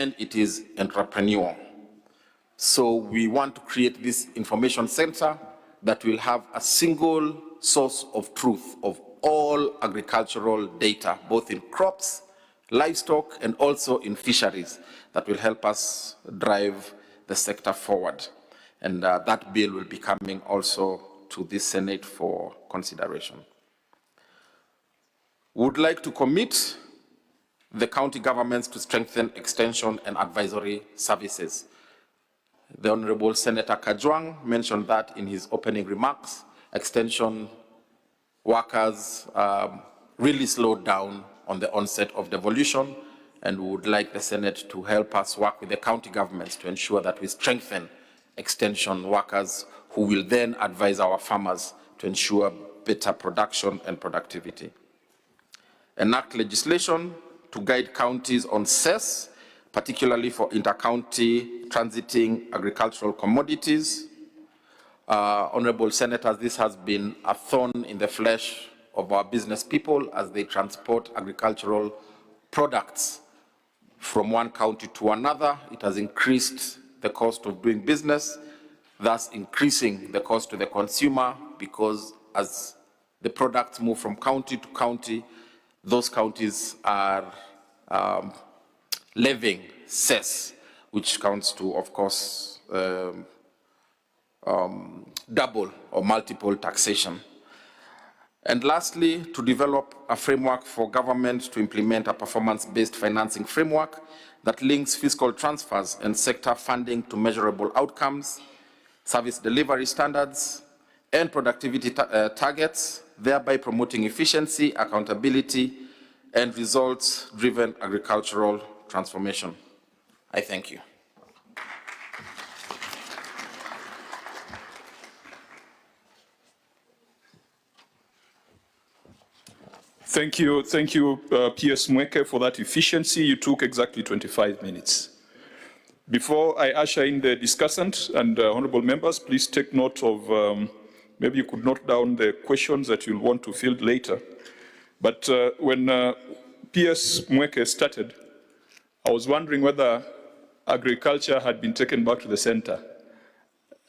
and it is entrepreneurial. So we want to create this information center that will have a single source of truth of all agricultural data, both in crops, livestock, and also in fisheries, that will help us drive the sector forward. And that bill will be coming also to the Senate for consideration. We would like to commit the county governments to strengthen extension and advisory services. The Honorable Senator Kajwang mentioned that in his opening remarks. Extension workers really slowed down on the onset of devolution, and we would like the Senate to help us work with the county governments to ensure that we strengthen extension workers who will then advise our farmers to ensure better production and productivity. Enact legislation to guide counties on cess, particularly for inter-county transiting agricultural commodities. Honorable Senators, this has been a thorn in the flesh of our business people as they transport agricultural products from one county to another. It has increased the cost of doing business, thus increasing the cost to the consumer, because as the products move from county to county, those counties are levying cess, which counts to, of course, double or multiple taxation. And lastly, to develop a framework for government to implement a performance-based financing framework that links fiscal transfers and sector funding to measurable outcomes, service delivery standards, and productivity targets, thereby promoting efficiency, accountability, and results-driven agricultural transformation. I thank you. Thank you, PS Mweke, for that efficiency. You took exactly 25 minutes. Before I usher in the discussant and honorable members, please take note of, maybe you could note down the questions that you'll want to field later. But when PS Mweke started, I was wondering whether agriculture had been taken back to the center,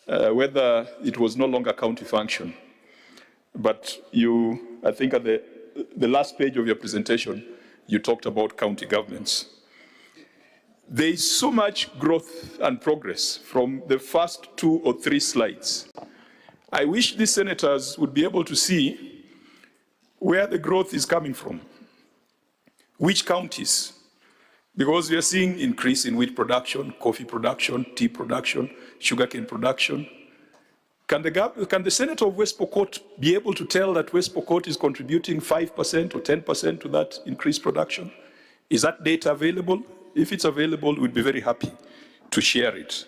whether it was no longer county function. But you, I think at the last page of your presentation, you talked about county governments. There is so much growth and progress from the first 2 or 3 slides. I wish the senators would be able to see where the growth is coming from, which counties, because we are seeing increase in wheat production, coffee production, tea production, sugarcane production. Can the Senator of West Pokot be able to tell that West Pokot is contributing 5% or 10% to that increased production? Is that data available? If it's available, we'd be very happy to share it.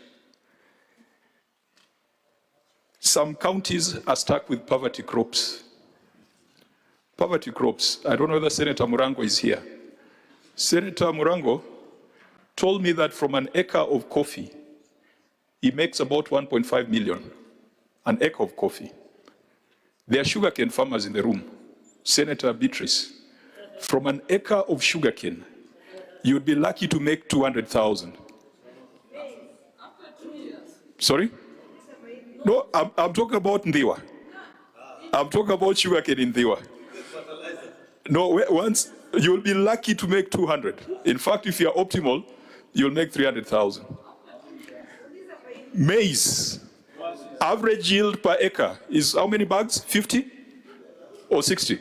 Some counties are stuck with poverty crops. Poverty crops. I don't know whether Senator Murango is here. Senator Murango told me that from an acre of coffee, he makes about 1.5 million. An acre of coffee. There are sugarcane farmers in the room. Senator Beatrice, from an acre of sugarcane, you'd be lucky to make 200,000. Sorry? No, I'm talking about Ndiwa. I'm talking about sugarcane in Ndiwa. No, once you'll be lucky to make 200. In fact, if you're optimal, you'll make 300,000. Maize. Average yield per acre is how many bags? 50 or 60?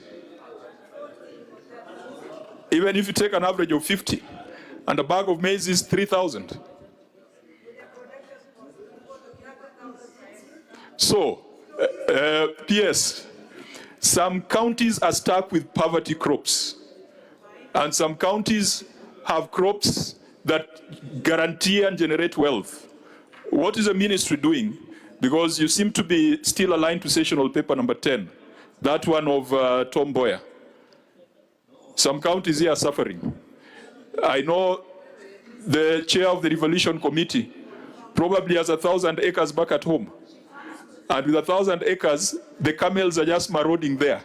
Even if you take an average of 50, and a bag of maize is 3,000. So, PS, some counties are stuck with poverty crops, and some counties have crops that guarantee and generate wealth. What is the ministry doing? Because you seem to be still aligned to sessional paper number 10, that one of Tom Boyer. Some counties here are suffering. I know the chair of the Revolution Committee probably has 1,000 acres back at home. And with 1,000 acres, the camels are just marauding there.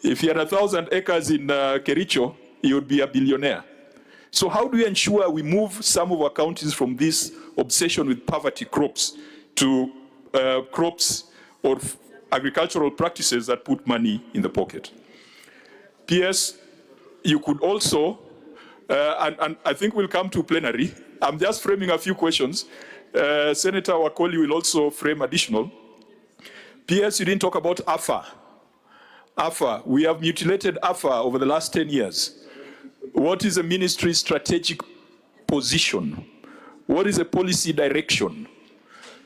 If he had 1,000 acres in Kericho, he would be a billionaire. So how do we ensure we move some of our counties from this obsession with poverty crops to crops or agricultural practices that put money in the pocket? PS, you could also, and I think we'll come to plenary. I'm just framing a few questions. Senator Wakoli will also frame additional. PS, you didn't talk about AFA. AFA, we have mutilated AFA over the last 10 years. What is the ministry's strategic position? What is the policy direction?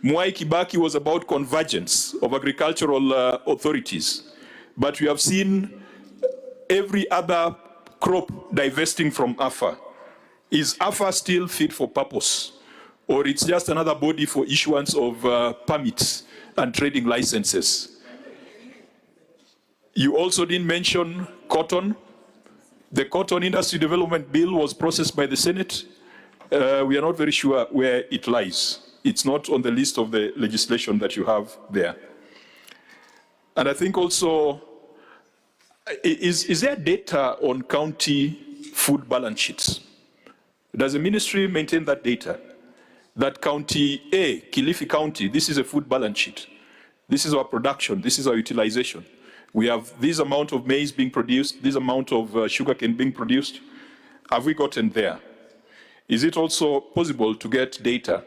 Mwai Kibaki was about convergence of agricultural authorities, but we have seen every other crop divesting from AFA. Is AFA still fit for purpose? Or it's just another body for issuance of permits and trading licenses? You also didn't mention cotton. The Cotton Industry Development Bill was processed by the Senate. We are not very sure where it lies. It's not on the list of the legislation that you have there. And I think also, is there data on county food balance sheets? Does the ministry maintain that data? That county A, Kilifi County, this is a food balance sheet. This is our production, this is our utilization. We have this amount of maize being produced, this amount of sugarcane being produced. Have we gotten there? Is it also possible to get data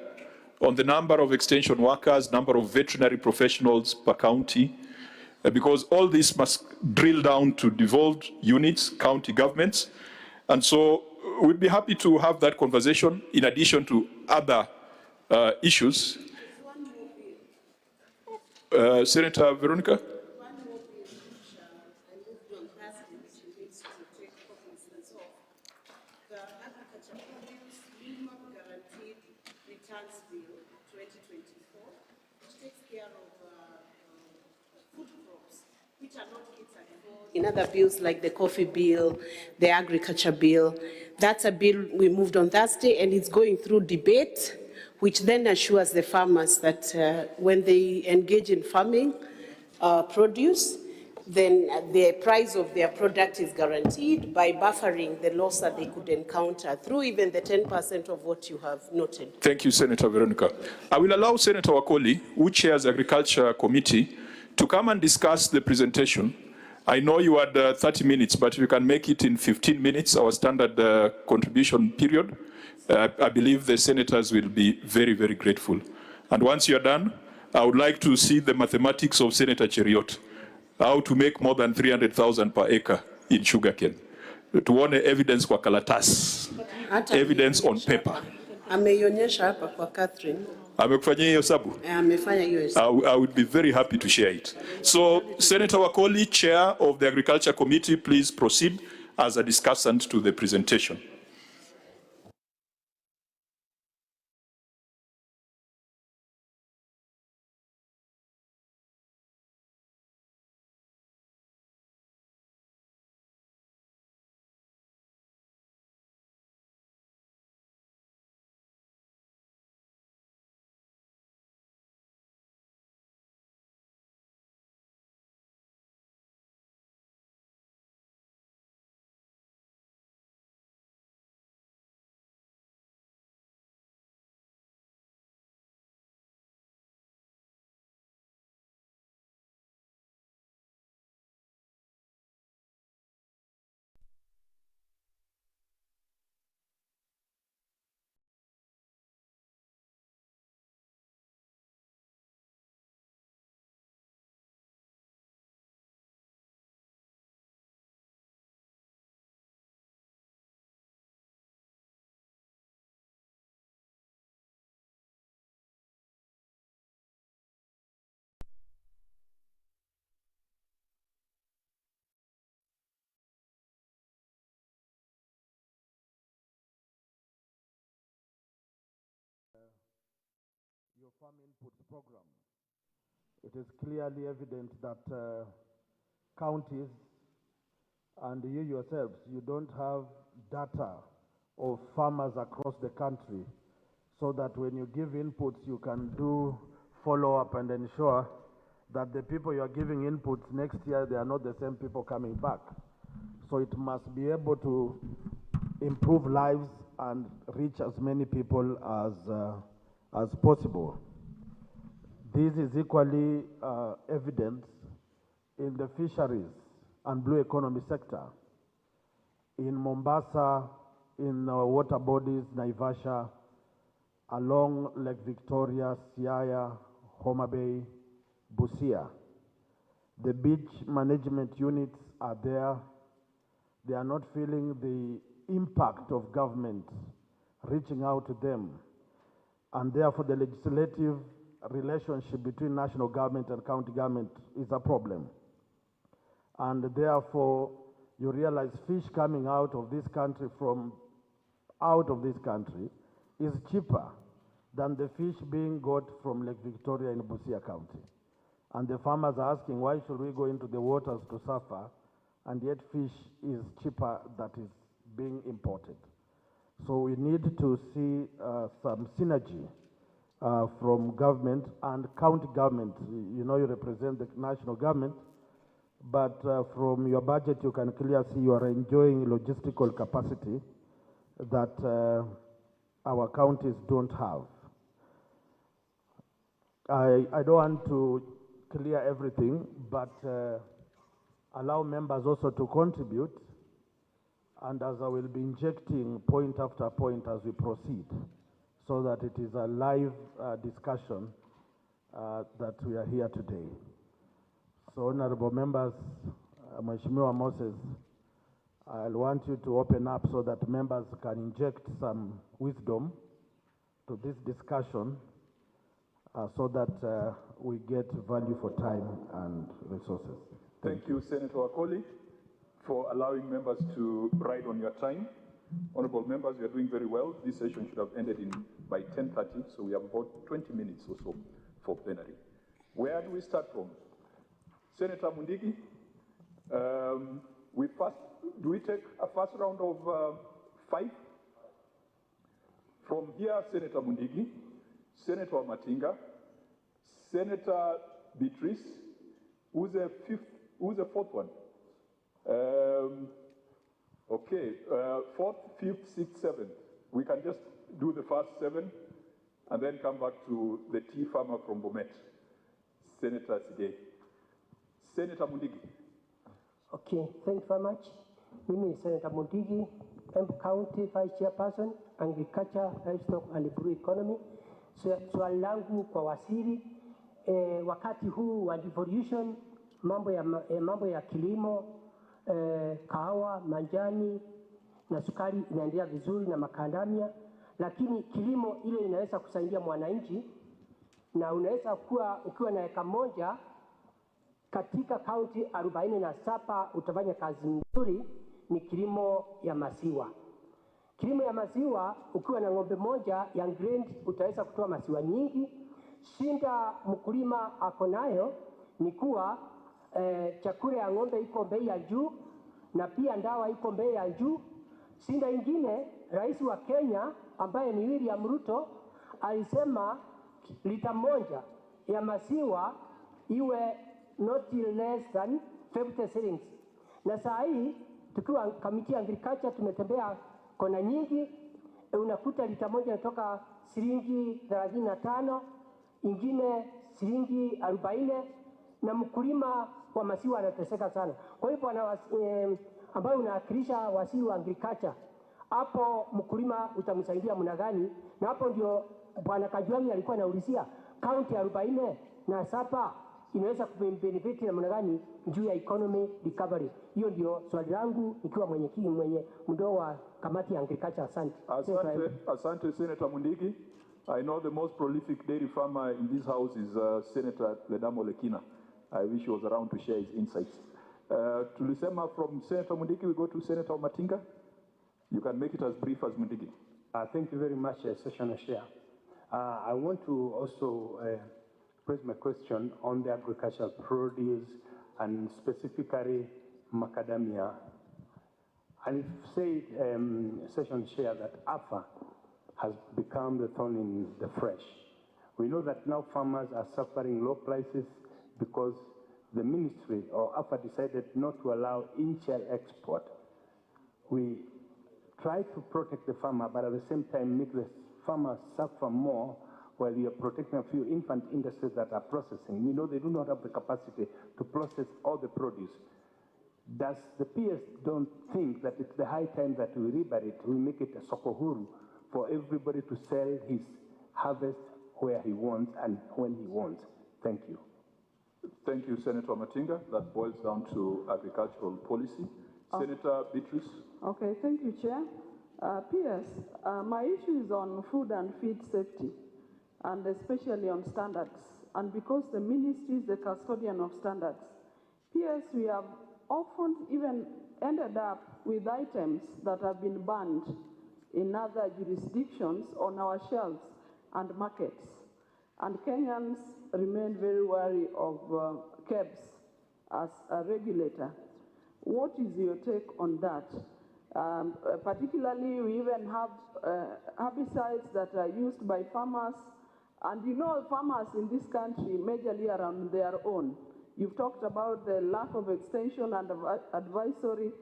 on the number of extension workers, number of veterinary professionals per county? Because all this must drill down to devolved units, county governments. And so we'd be happy to have that conversation in addition to other issues. Senator Veronica? In other bills like the coffee bill, the agriculture bill, that's a bill we moved on Thursday and it's going through debate, which then assures the farmers that when they engage in farming produce, then the price of their product is guaranteed by buffering the loss that they could encounter through even the 10% of what you have noted. Thank you, Senator Veronica. I will allow Senator Wakoli, who chairs the Agriculture Committee, to come and discuss the presentation. I know you had 30 minutes, but you can make it in 15 minutes, our standard contribution period. I believe the senators will be very, very grateful. And once you're done, I would like to see the mathematics of Senator Cheriot, how to make more than 300,000 per acre in sugarcane. To want evidence kwa kalatas, evidence on paper. Ameionyesha hapa kwa Catherine. Amekufanyia hiyo hesabu? Amefanya hiyo hesabu. I would be very happy to share it. So, Senator Wakoli, Chair of the Agriculture Committee, please proceed as a discussant to the presentation. Your farm inputs program, it is clearly evident that counties and you yourselves, you don't have data of farmers across the country so that when you give inputs, you can do follow-up and ensure that the people you are giving inputs next year, they are not the same people coming back. So it must be able to improve lives and reach as many people as possible. This is equally evident in the fisheries and blue economy sector. In Mombasa, in water bodies, Naivasha, along Lake Victoria, Siaya, Homa Bay, Busia. The beach management units are there. They are not feeling the impact of government reaching out to them. And therefore the legislative relationship between national government and county government is a problem. And therefore you realize fish coming out of this country is cheaper than the fish being got from Lake Victoria in Busia County. And the farmers are asking, why should we go into the waters to suffer, and yet fish is cheaper that is being imported. So we need to see some synergy from government and county government. You know, you represent the national government, but from your budget you can clearly see you are enjoying logistical capacity that our counties don't have. I don't want to clear everything, but allow members also to contribute, and as I will be injecting point after point as we proceed, so that it is a live discussion that we are here today. So honorable members, Mheshimiwa Moses, I want you to open up so that members can inject some wisdom to this discussion so that we get value for time and resources. Thank you, Senator Wakoli, for allowing members to ride on your time. Honorable members, you are doing very well. This session should have ended by 10:30, so we have about 20 minutes or so for plenary. Where do we start from? Senator Mundigi, do we take a first round of 5? From here, Senator Mundigi, Senator Matinga, Senator Beatrice, who's the fourth one? Okay, 4th, 5th, 6th, 7th. We can just do the first 7 and then come back to the tea farmer from Bomet, Senator Sige. Senator Mundigi. Okay, thank you very much. Mimi ni Senator Mundigi, Embu County Vice Chairperson, Agriculture, Livestock and Blue Economy. Swali langu kwa waziri, wakati huu wa devolution, mambo ya kilimo, kahawa, manjani na sukari inaendelea vizuri na makandamia, lakini kilimo ile inaweza kusaidia mwananchi, na unaweza kuwa ukiwa na eka moja katika kaunti 47 utafanya kazi nzuri, ni kilimo ya maziwa. Kilimo ya maziwa, ukiwa na ng'ombe moja ya grade utaweza kutoa maziwa nyingi. Shinda mkulima ako nayo ni kuwa chakula ya ng'ombe iko bei ya juu na pia ndawa iko bei ya juu. Shinda ingine, rais wa Kenya ambaye ni William Ruto alisema lita moja ya maziwa iwe not less than 50 shillings. Na saa hii tukiwa kamiti ya agriculture tumetembea kona nyingi, unakuta lita moja inatoka shilingi 35, ingine shilingi 40, na mkulima wa maziwa anateseka sana. Kwa hivyo ambayo unawakilisha waziri wa agriculture, hapo mkulima utamsaidia mna gani? Na hapo ndio Bwana Kajwang' alikuwa anaulizia, kaunti 47 inaweza kubenefit na mna gani juu ya economy recovery. Hiyo ndio swali langu nikiwa mwenye mdogo wa kamati ya agriculture. Asante. Asante Senator Mundigi. I know the most prolific dairy farmer in this house is Senator Ledamo Lekina. I wish he was around to share his insights. Tulisema from Senator Mundigi, we go to Senator Matinga. You can make it as brief as Mundigi. Thank you very much, Session Chair. I want to also raise my question on the agricultural produce and specifically macadamia. I've said, Session Chair, that AFA has become the thorn in the flesh. We know that now farmers are suffering low prices because the ministry or AFA decided not to allow in-shell export. We try to protect the farmer, but at the same time make the farmer suffer more while you're protecting a few infant industries that are processing. We know they do not have the capacity to process all the produce. Does the PS don't think that it's the high time that we rebate it, we make it a sokohuru for everybody to sell his harvest where he wants and when he wants? Thank you. Thank you, Senator Matinga. That boils down to agricultural policy. Senator Beatrice. Okay, thank you, Chair. PS, my issue is on food and feed safety, and especially on standards. And because the ministry is the custodian of standards, PS, we have often even ended up with items that have been banned in other jurisdictions on our shelves and markets. And Kenyans remain very wary of KEBS as a regulator. What is your take on that? Particularly, we even have herbicides that are used by farmers. And you know, farmers in this country majorly are on their own. You've talked about the lack of extension and advisory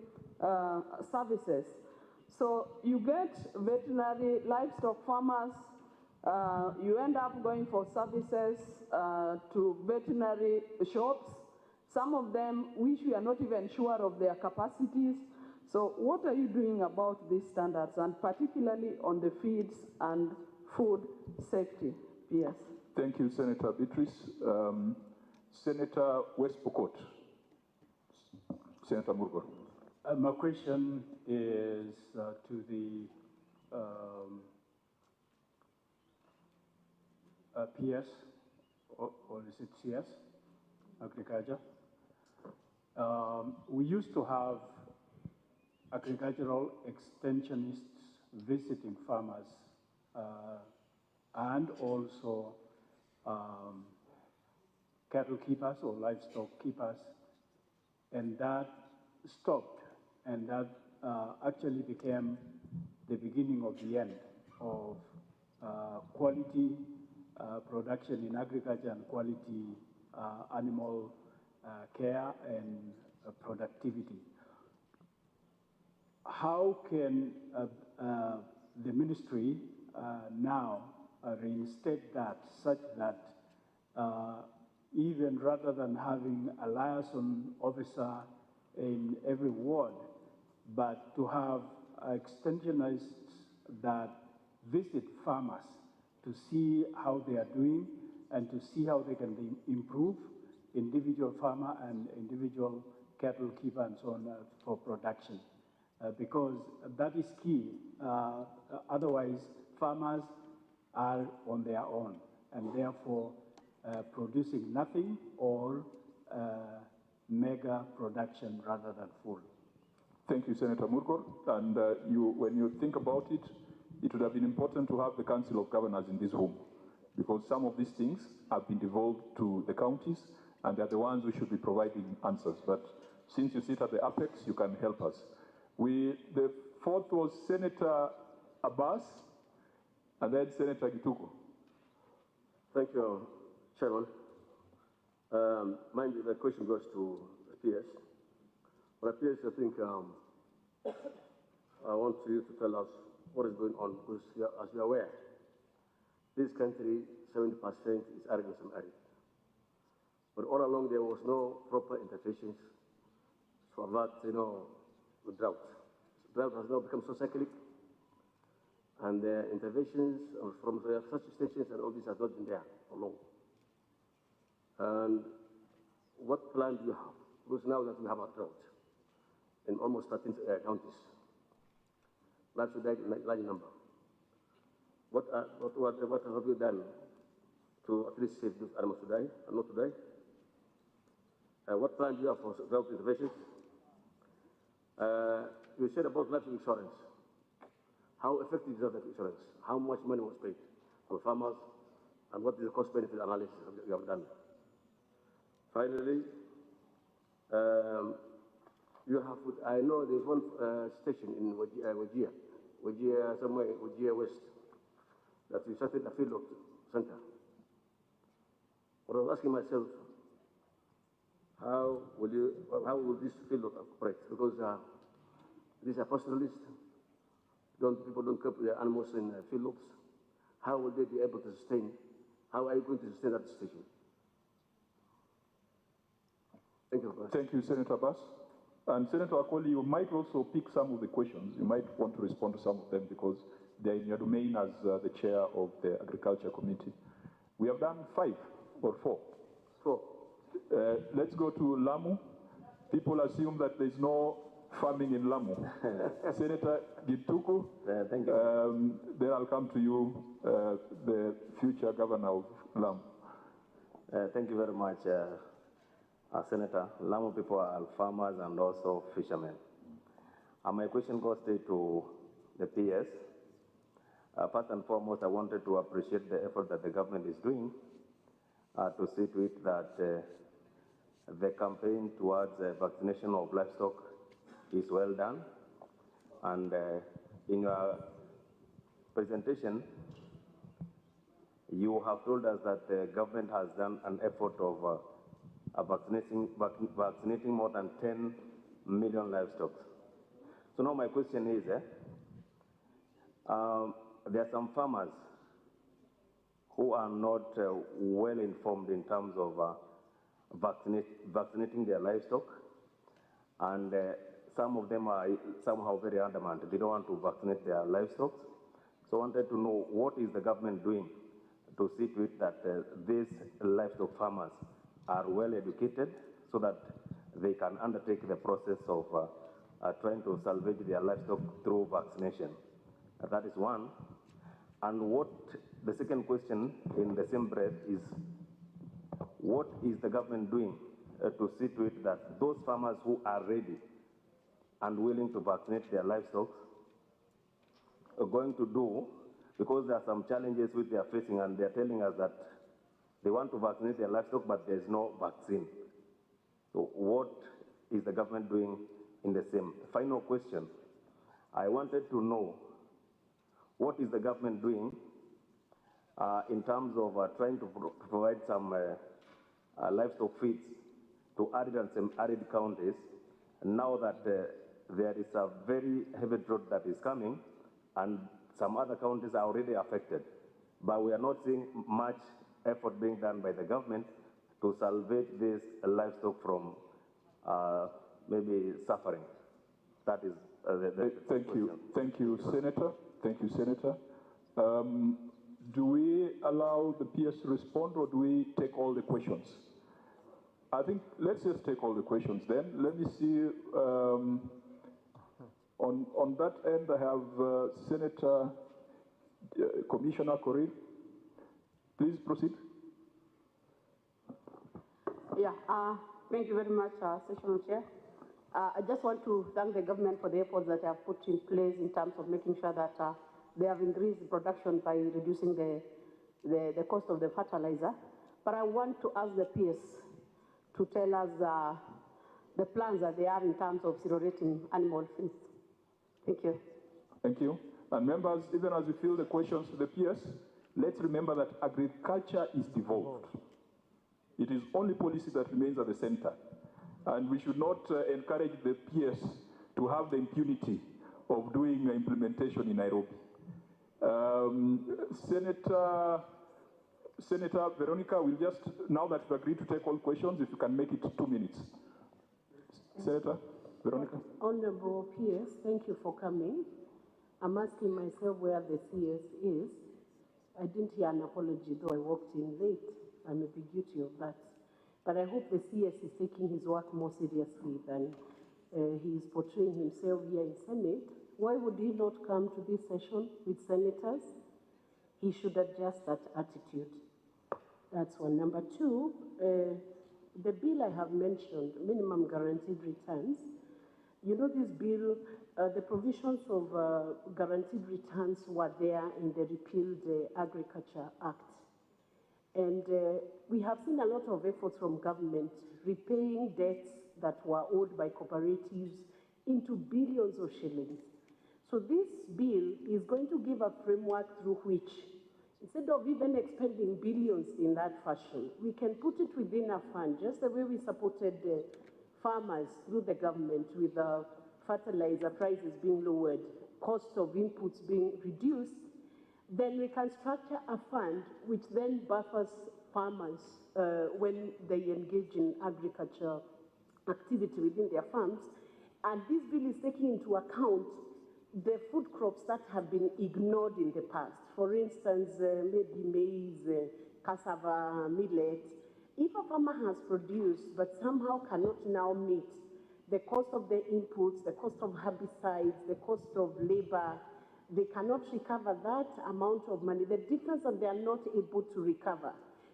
services. So you get veterinary livestock farmers, you end up going for services to veterinary shops. Some of them which we are not even sure of their capacities. So what are you doing about these standards, and particularly on the feeds and food safety? Yes. Thank you, Senator Beatrice. Senator West Pokot. Senator Murgor. My question is to the PS, or is it CS, Agriculture. We used to have agricultural extensionists visiting farmers and also cattle keepers or livestock keepers, and that stopped, and that actually became the beginning of the end of quality production in agriculture and quality animal care and productivity. How can the ministry now reinstate that, such that even rather than having a liaison officer in every ward, but to have extensionists that visit farmers to see how they are doing and to see how they can improve individual farmer and individual cattle keeper and so on for production? Because that is key. Otherwise, farmers are on their own and therefore producing nothing or mega production rather than full. Thank you, Senator Murgor. And when you think about it, it would have been important to have the Council of Governors in this room, because some of these things have been devolved to the counties, and they're the ones who should be providing answers. But since you sit at the apex, you can help us. The fourth was Senator Abbas, and then Senator Gituko. Thank you, Chairman. Mind you, the question goes to PS. But PS, I think I want you to tell us what is going on, because as you are aware, this country, 70% is arid and semi-arid. But all along there was no proper interventions to avert, the drought. Drought has now become so cyclic, and the interventions from the such stations and all this has not been there for long. And what plan do you have? Because now that we have a drought in almost 13 counties, large number. What have you done to at least save these animals to die and not to die? What plan do you have for drought interventions? You said about life insurance. How effective is that insurance? How much money was paid for farmers, and what is the cost-benefit analysis you have done? Finally, I know there's one station in Wajir, somewhere in Wajir West, that you started a field center. But I was asking myself, how will this field operate? Because these are pastoralists People don't keep their animals in fields. How will they be able to sustain? How are you going to sustain that situation? Thank you. Thank you, Senator Bass. And Senator Akoli, you might also pick some of the questions. You might want to respond to some of them because they're in your domain as the chair of the Agriculture Committee. We have done 5 or 4. 4. Let's go to Lamu. People assume that there's no farming in Lamu. Senator Gituku, thank you. Then I'll come to you, the future governor of Lamu. Thank you very much, Senator. Lamu people are farmers and also fishermen. My question goes to the PS. First and foremost, I wanted to appreciate the effort that the government is doing to see to it that the campaign towards vaccination of livestock is well done. And in your presentation, you have told us that the government has done an effort of vaccinating more than 10 million livestock. So now my question is, there are some farmers who are not well informed in terms of vaccinating their livestock, and some of them are somehow very adamant. They don't want to vaccinate their livestock. So I wanted to know, what is the government doing to see to it that these livestock farmers are well educated so that they can undertake the process of trying to salvage their livestock through vaccination? That is one. And the second question in the same breath is, what is the government doing to see to it that those farmers who are ready and willing to vaccinate their livestock are going to do, because there are some challenges which they are facing, and they are telling us that they want to vaccinate their livestock, but there's no vaccine. So what is the government doing in the same? Final question. I wanted to know, what is the government doing in terms of trying to provide some livestock feeds to arid and semi-arid counties, now that there is a very heavy drought that is coming, and some other counties are already affected. But we are not seeing much effort being done by the government to salvage this livestock from maybe suffering. That is Thank you. Thank you, Senator. Thank you, Senator. Do we allow the PS to respond, or do we take all the questions? I think let's just take all the questions then. Let me see. On that end, I have Senator Commissioner Korir. Please proceed. Yeah, thank you very much, Session Chair. I just want to thank the government for the efforts that they have put in place in terms of making sure that they have increased the production by reducing the cost of the fertilizer. But I want to ask the PS to tell us the plans that they have in terms of zero-rating animal feeds. Thank you. Thank you. And members, even as we fill the questions to the PS, let's remember that agriculture is devolved. It is only policy that remains at the center. And we should not encourage the PS to have the impunity of doing implementation in Nairobi. Senator Veronica will just, now that you've agreed to take all questions, if you can make it 2 minutes. Senator Veronica. Honorable PS, thank you for coming. I'm asking myself where the CS is. I didn't hear an apology, though I walked in late. I may be guilty of that. But I hope the CS is taking his work more seriously than he is portraying himself here in Senate. Why would he not come to this session with senators? He should adjust that attitude. That's one. Number two, the bill I have mentioned, minimum guaranteed returns. You know, this bill, the provisions of guaranteed returns were there in the repealed Agriculture Act. And we have seen a lot of efforts from government repaying debts that were owed by cooperatives into billions of shillings. So this bill is going to give a framework through which, instead of even expending billions in that fashion, we can put it within a fund, just the way we supported farmers through the government with fertilizer prices being lowered cost of inputs being reduced, then we can structure a fund which then buffers farmers when they engage in agriculture activity within their farms. And this bill is taking into account the food crops that have been ignored in the past. For instance, maybe maize, cassava, millet. If a farmer has produced but somehow cannot now meet the cost of the inputs, the cost of herbicides, the cost of labor, they cannot recover that amount of money, the difference that they are not able to recover.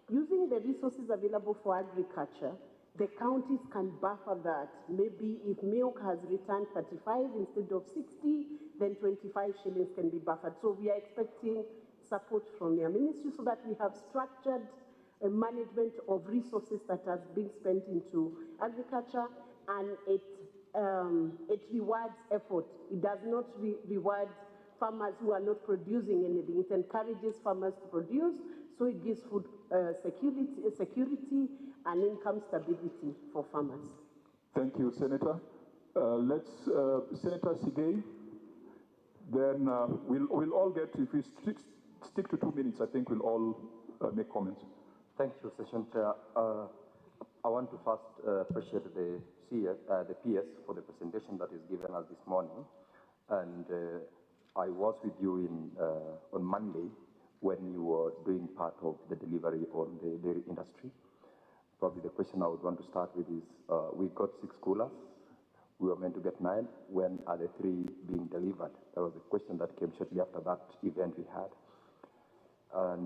Using the resources available for agriculture, the counties can buffer that. Maybe if milk has returned 35 instead of 60, then 25 shillings can be buffered. So we are expecting support from your ministry so that we have structured a management of resources that has been spent into agriculture, and it rewards effort. It does not reward farmers who are not producing anything. It encourages farmers to produce, so it gives food security and income stability for farmers. Thank you, Senator. Senator Sigei, then we'll all get, if we stick to 2 minutes, I think we'll all make comments. Thank you, Session Chair. I want to first appreciate the PS for the presentation that is given us this morning. And I was with you on Monday when you were doing part of the delivery on the dairy industry. Probably the question I would want to start with is, we got 6 coolers. We were meant to get 9. When are the 3 being delivered? That was a question that came shortly after that event we had. And